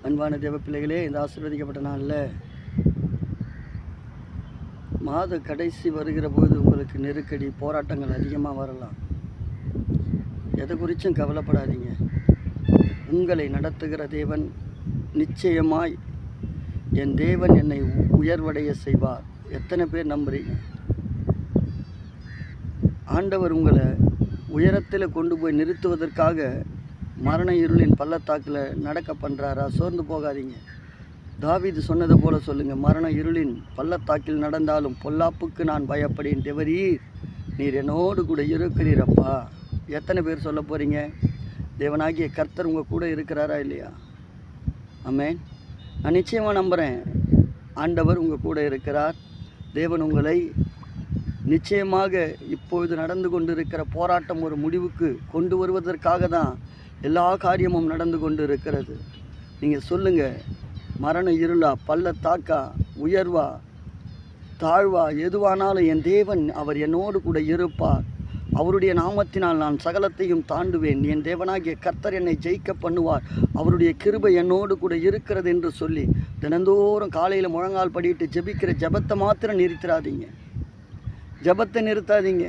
அன்பான தேவ பிள்ளைகளே, இந்த ஆசீர்வதிக்கப்பட்ட நாளில் மாத கடைசி வருகிற போது உங்களுக்கு நெருக்கடி, போராட்டங்கள் அதிகமாக வரலாம். எதை குறித்தும் கவலைப்படாதீங்க. உங்களை நடத்துகிற தேவன் நிச்சயமாய் என் தேவன் என்னை உயர்வடைய செய்வார். எத்தனை பேர் நம்புறீங்க? ஆண்டவர் உங்களை உயரத்தில் கொண்டு போய் நிறுத்துவதற்காக மரண இருளின் பள்ளத்தாக்கில் நடக்க பண்ணுறாரா? சோர்ந்து போகாதீங்க. தாவீது சொன்னது போல சொல்லுங்கள், மரண இருளின் பள்ளத்தாக்கில் நடந்தாலும் பொல்லாப்புக்கு நான் பயப்படேன். தேவரீர் நீர் என்னோடு கூட இருக்கிறீரப்பா. எத்தனை பேர் சொல்ல போகிறீங்க? தேவனாகிய கர்த்தர் உங்கள் கூட இருக்கிறாரா இல்லையா? ஆமென். நான் நிச்சயமாக நம்புகிறேன், ஆண்டவர் உங்கள் கூட இருக்கிறார். தேவன் உங்களை நிச்சயமாக இப்பொழுது நடந்து கொண்டு இருக்கிற போராட்டம் ஒரு முடிவுக்கு கொண்டு வருவதற்காக தான் எல்லா காரியமும் நடந்து கொண்டு இருக்கிறது. நீங்கள் சொல்லுங்கள், மரண இருளா, பள்ளத்தாக்கா, உயர்வா, தாழ்வா, எதுவானாலும் என் தேவன் அவர் என்னோடு கூட இருப்பார். அவருடைய நாமத்தினால் நான் சகலத்தையும் தாண்டுவேன். என் தேவனாகிய கர்த்தர் என்னை ஜெயிக்க பண்ணுவார். அவருடைய கிருபை என்னோடு கூட இருக்கிறது என்று சொல்லி தினந்தோறும் காலையில் முழங்கால் படிட்டு ஜெபிக்கிற ஜெபத்தை மாத்திரம் நிறுத்திடாதீங்க. ஜெபத்தை நிறுத்தாதீங்க.